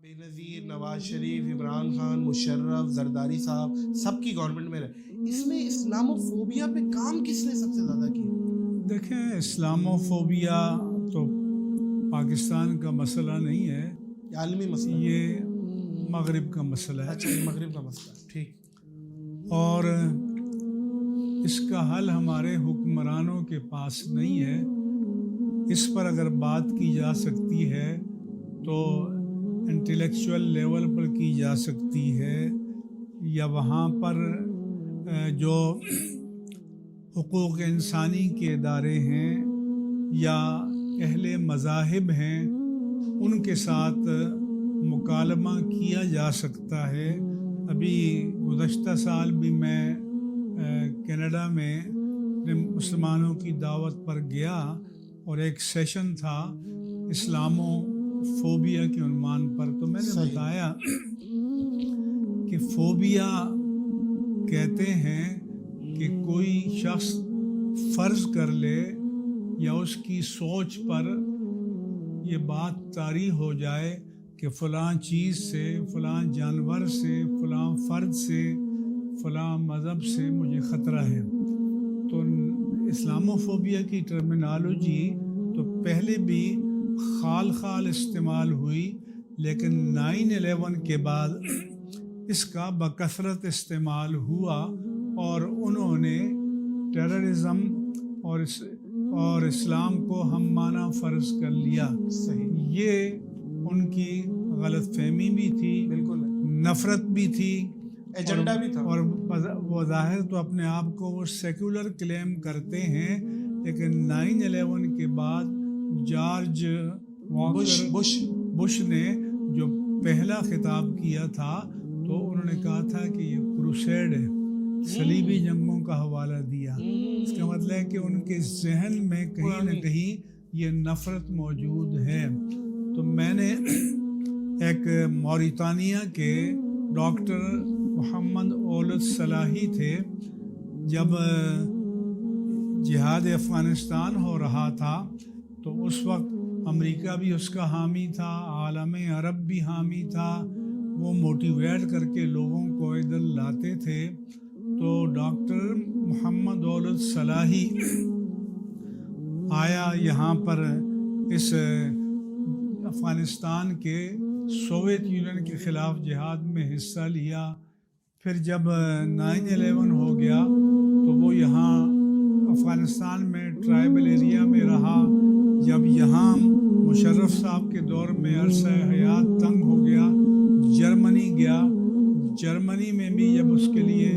بے نظیر نواز شریف، عمران خان، مشرف، زرداری صاحب سب کی گورنمنٹ میں رہے، اس میں اسلامو فوبیا پہ کام کس نے سب سے زیادہ کیا؟ دیکھیں، اسلامو فوبیا تو پاکستان کا مسئلہ نہیں ہے، یہ عالمی مسئلہ ہے؟ یہ مغرب کا مسئلہ ہے۔ اچھا، یہ مغرب کا مسئلہ ہے، ٹھیک۔ اور اس کا حل ہمارے حکمرانوں کے پاس نہیں ہے۔ اس پر اگر بات کی جا سکتی ہے تو انٹلیکچوئل لیول پر کی جا سکتی ہے، یا وہاں پر جو حقوق انسانی کے ادارے ہیں یا اہل مذاہب ہیں ان کے ساتھ مکالمہ کیا جا سکتا ہے۔ ابھی گزشتہ سال بھی میں کینیڈا میں مسلمانوں کی دعوت پر گیا اور ایک سیشن تھا اسلامو فوبیا کے عنوان پر، تو میں نے بتایا کہ فوبیا کہتے ہیں کہ کوئی شخص فرض کر لے یا اس کی سوچ پر یہ بات طاری ہو جائے کہ فلاں چیز سے، فلاں جانور سے، فلاں فرد سے، فلاں مذہب سے مجھے خطرہ ہے۔ تو اسلاموفوبیا کی ٹرمینالوجی تو پہلے بھی خال استعمال ہوئی، لیکن 9/11 کے بعد اس کا بکثرت استعمال ہوا اور انہوں نے ٹیررزم اور اسلام کو ہم معنی فرض کر لیا۔ صحیح، یہ ان کی غلط فہمی بھی تھی، بالکل نفرت بھی تھی، ایجنڈا بھی تھا، اور وہ ظاہر تو اپنے آپ کو وہ سیکولر کلیم کرتے ہیں، لیکن 9/11 کے بعد جارج بش نے جو پہلا خطاب کیا تھا تو انہوں نے کہا تھا کہ یہ کروسیڈ ہے، صلیبی جنگوں کا حوالہ دیا۔ اس کا مطلب ہے کہ ان کے ذہن میں کہیں نہ کہیں یہ نفرت موجود ہے۔ تو میں نے ایک موریتانیہ کے ڈاکٹر محمد اولد صلاحی تھے، جب جہاد افغانستان ہو رہا تھا تو اس وقت امریکہ بھی اس کا حامی تھا، عالم عرب بھی حامی تھا، وہ موٹیویٹ کر کے لوگوں کو ادھر لاتے تھے۔ تو ڈاکٹر محمد اولد صلاحی آیا یہاں پر، اس افغانستان کے سوویت یونین کے خلاف جہاد میں حصہ لیا۔ پھر جب 9/11 ہو گیا تو وہ یہاں افغانستان میں ٹرائبل ایریا میں رہا۔ جب یہاں مشرف صاحب کے دور میں عرصہ حیات تنگ ہو گیا، جرمنی گیا، جرمنی میں بھی جب اس کے لیے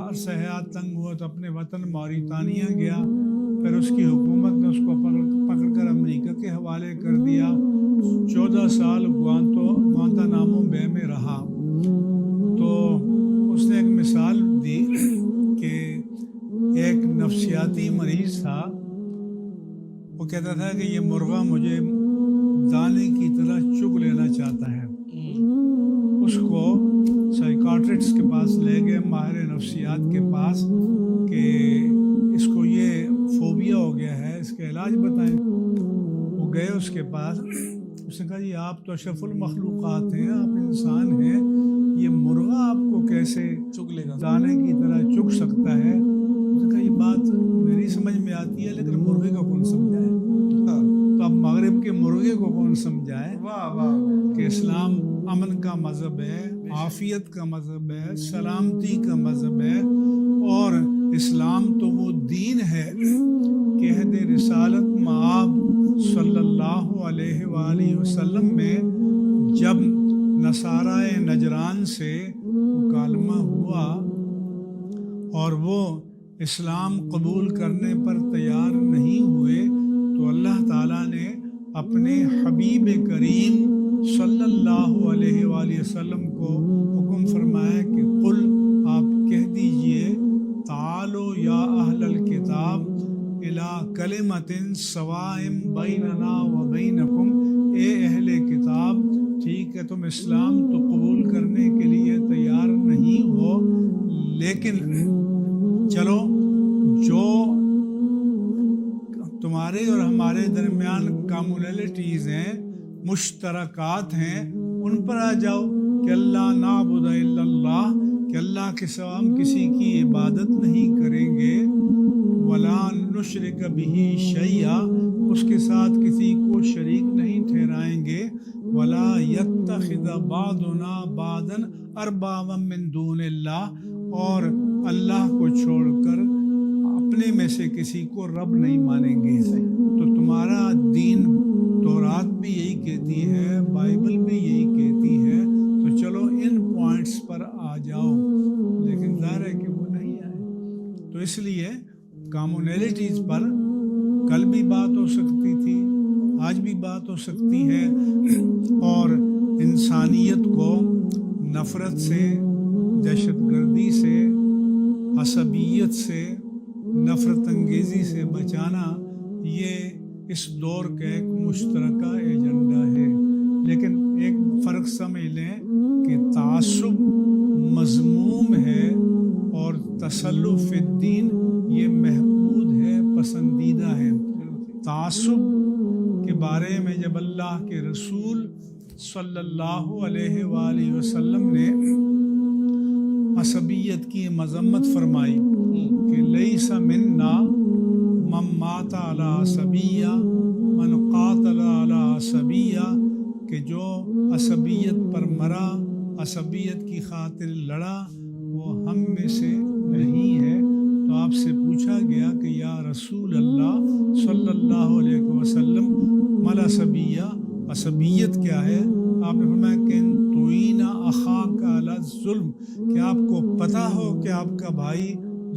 عرصہ حیات تنگ ہوا تو اپنے وطن موریتانیہ گیا، پھر اس کی حکومت نے اس کو پکڑ کر امریکہ کے حوالے کر دیا۔ 14 سال گوانتانامو بے میں رہا۔ تو اس نے ایک مثال دی کہ ایک نفسیاتی مریض تھا، وہ کہتا تھا کہ یہ مرغہ مجھے دانے کی طرح چگ لینا چاہتا ہے۔ اس کو سائیکاٹرسٹ کے پاس لے گئے، ماہر نفسیات کے پاس، کہ اس کو یہ فوبیا ہو گیا ہے، اس کا علاج بتائیں۔ وہ گئے اس کے پاس، اس نے کہا یہ آپ تو اشرف المخلوقات ہیں، آپ انسان ہیں، یہ مرغہ آپ کو کیسے چگ لے گا، دانے کی طرح چگ سکتا ہے؟ اس نے کہا یہ بات میری سمجھ میں آتی ہے، لیکن مرغے کو کون سمجھائے؟ تو اب مغرب کے مرغے کو کون سمجھائے کہ اسلام امن کا مذہب ہے، عافیت کا مذہب ہے، سلامتی کا مذہب ہے، اور اسلام تو وہ دین ہے کہ عہد رسالت مآب صلی اللہ علیہ وآلہ وسلم میں جب نصارائے نجران سے مکالمہ ہوا اور وہ اسلام قبول کرنے پر تیار نہیں ہوئے، تو اللہ تعالیٰ نے اپنے حبیب کریم صلی اللہ علیہ وآلہ وسلم کو حکم فرمایا کہ قل، آپ کہہ دیجئے، تعالو یا اہل الکتاب الی کلمۃ سواء بیننا و بینکم، اے اہل کتاب، ٹھیک ہے تم اسلام تو قبول کرنے کے لیے تیار نہیں ہو، لیکن چلو جو تمہارے اور ہمارے درمیان کامنالٹیز ہیں مشترکات ہیں ان پر آ جاؤ کہ اللہ نعبد الا اللہ، کہ اللہ کے سوا ہم کسی کی عبادت نہیں کریں گے، ولا نشرک بہ شیئا، اس کے ساتھ کسی کو شریک نہیں ٹھہرائیں گے، ولا یتخذ بعضنا بعضا اربابا من دون اللہ، اور اللہ کو چھوڑ کر اپنے میں سے کسی کو رب نہیں مانیں گے۔ تو تمہارا دین تورات بھی یہی کہتی ہے، بائبل بھی یہی کہتی ہے، تو چلو ان پوائنٹس پر آ جاؤ، لیکن ظاہر ہے کہ وہ نہیں آئے۔ تو اس لیے کامونیلٹیز پر کل بھی بات ہو سکتی تھی، آج بھی بات ہو سکتی ہے، اور انسانیت کو نفرت سے، دہشت گردی سے، عصبیت سے، نفرت انگیزی سے بچانا یہ اس دور کا ایک مشترکہ ایجنڈا ہے۔ لیکن ایک فرق سمجھ لیں کہ تعصب مذموم ہے اور تسلط فی الدین یہ محمود ہے، پسندیدہ ہے۔ تعصب کے بارے میں جب اللہ کے رسول صلی اللہ علیہ وآلہ وسلم نے عصبیت کی مذمت فرمائی کہ لیس منا من مات علی عصبیہ من قاتل علی عصبیہ، کہ جو عصبیت پر مرا، عصبیت کی خاطر لڑا، وہ ہم میں سے نہیں ہے۔ تو آپ سے پوچھا گیا کہ یا رسول اللہ صلی اللہ علیہ وسلم مل عصبیہ، عصبیت کیا ہے؟ آپ نے فرمایا کہ تعین اخاک علی الظلم، کہ آپ کو پتہ ہو کہ آپ کا بھائی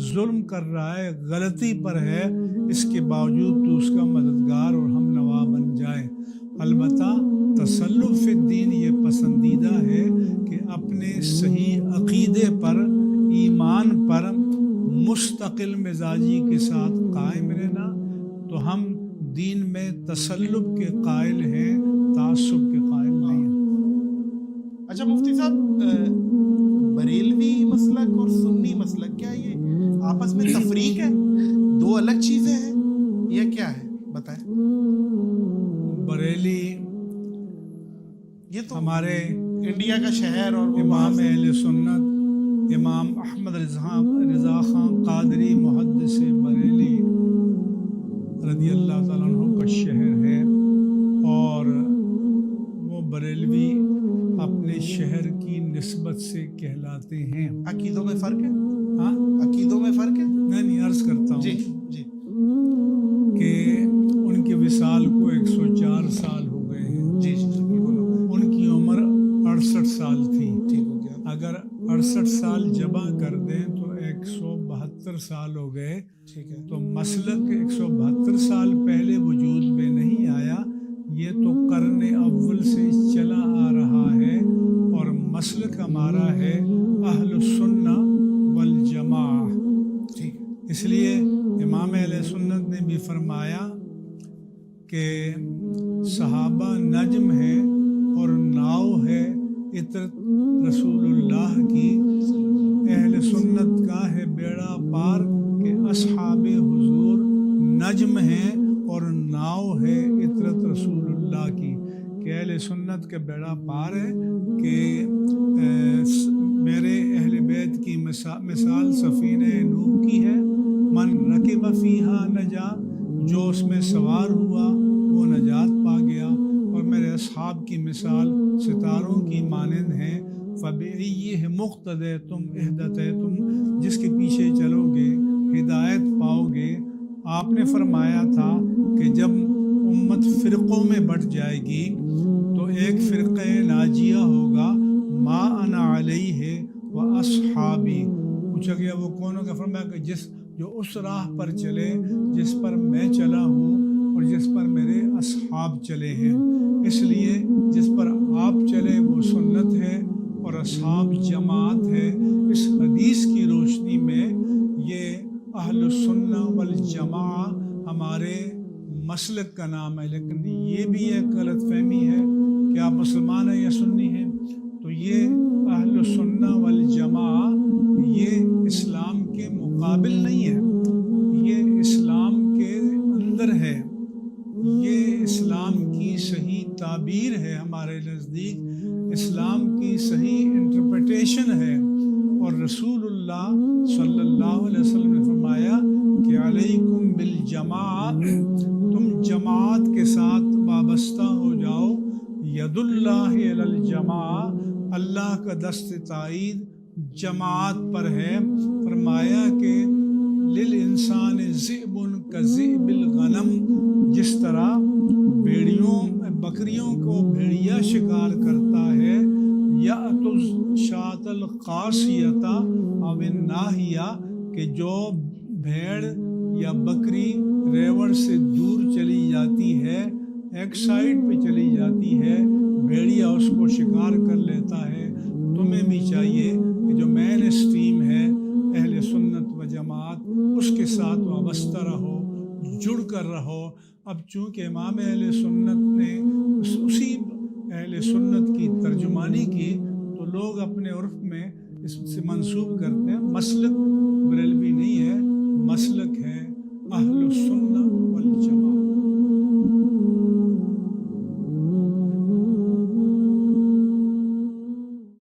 ظلم کر رہا ہے، غلطی پر ہے، اس کے باوجود تو اس کا مددگار اور ہم نوا بن جائے۔ البتہ تسلط فی الدین یہ پسندیدہ ہے کہ اپنے صحیح عقیدے پر، ایمان پر مستقل مزاجی کے ساتھ قائم رہنا، تو ہم دین میں تسلط کے قائل ہیں، تعصب کے قائل نہیں ہیں۔ اچھا مفتی صاحب، بریلوی مسلک اور سنی مسلک کیا یہ آپس میں تفریق ہے، دو الگ چیزیں ہیں یا کیا ہے؟ بتائیں۔ بریلی یہ تو ہمارے انڈیا کا شہر، اور امام اہل سنت امام احمد رضا خان قادری محدث بریلی رضی اللہ تعالیٰ عنہ کا شہر ہے، اور وہ بریلوی اپنے شہر کی نسبت سے کہلاتے ہیں۔ عقیدوں میں فرق ہے؟ ہاں، عقیدوں میں فرق ہے؟ نہیں عرض کرتا ہوں جی جی، کہ ان کی وصال کو 104 سال ہو گئے ہیں۔ جی جی بالکل ہو گیا، ان کی عمر 68 سال تھی۔ ٹھیک ہو گیا، اگر 68 سال جمع کر دیں تو 172 سال ہو گئے۔ ٹھیک ہے۔ تو مسلک 172 سال پہلے وجود میں نہیں آیا، یہ تو قرن اول سے چلا آ رہا ہے، اور مسلک ہمارا ہے اہل السنہ والجماعہ۔ ٹھیک، اس لیے امام اہل سنت نے بھی فرمایا کہ صحابہ نجم ہے اور ناؤ ہے عطرت رسول اللہ کی، اہل سنت کا ہے بیڑا پار کہ اصحاب حضور نجم ہیں اور ناؤ ہے عطرت رسول اللہ کی، کہ اہل سنت کا بیڑا پار ہے کہ میرے اہل بیت کی مثال سفینہ نوح کی ہے، من رکب فیہا نجا، جو اس میں سوار ہوا وہ نجات پا گیا، اور میرے اصحاب کی مثال ستاروں کی مانند ہے، فبئیہ مقتدیتم اہدیتم، جس کے پیچھے چلو گے ہدایت پاؤ گے۔ آپ نے فرمایا تھا کہ جب امت فرقوں میں بٹ جائے گی تو ایک فرقہ ناجیہ ہوگا، ما انا علیہ و اصحابی۔ پوچھا گیا وہ کون ہوگا؟ فرمایا کہ جو اس راہ پر چلے جس پر میں چلا ہوں اور جس پر میرے اصحاب چلے ہیں۔ اس لیے جس پر آپ چلے وہ سنت ہے اور اصحاب جماعت ہے۔ اس حدیث کی روشنی میں یہ اہل السنہ والجماعہ ہمارے مسلک کا نام ہے، لیکن یہ بھی ایک غلط فہمی ہے کہ آپ مسلمان ہیں یا سنی ہیں۔ تو یہ اہل السنہ والجماعہ یہ اسلام کے مقابل نہیں ہے، یہ اسلام کے اندر ہے، یہ اسلام کی صحیح تابع تعبیر ہے ہمارے نزدیک، اسلام کی صحیح انٹرپریٹیشن ہے۔ اور رسول اللہ صلی اللہ علیہ وسلم نے فرمایا کہ علیکم بالجماع، تم جماعت کے ساتھ وابستہ ہو جاؤ۔ ید اللہ علی الجماع، اللہ کا دست تائید جماعت پر ہے۔ فرمایا کہ للانسان ذئب کذئب الغنم، جس طرح بکریوں کو بھیڑیا شکار کرتا ہے، یأت الشاة القاصیۃ او الناہیہ، کہ جو بھیڑ یا بکری ریوڑ سے دور چلی جاتی ہے، ایک سائڈ پہ چلی جاتی ہے، بھیڑیا اس کو شکار کر لیتا ہے۔ تمہیں بھی چاہیے کہ جو مین اسٹریم ہے اہل سنت و جماعت، اس کے ساتھ وابستہ رہو، جڑ کر رہو۔ اب چونکہ امام اہل سنت نے اسی اہل سنت کی ترجمانی کی، تو لوگ اپنے عرف میں اس سے منسوب کرتے ہیں۔ مسلک بریلوی نہیں ہے، مسلک ہے اہل السنہ والجماعت۔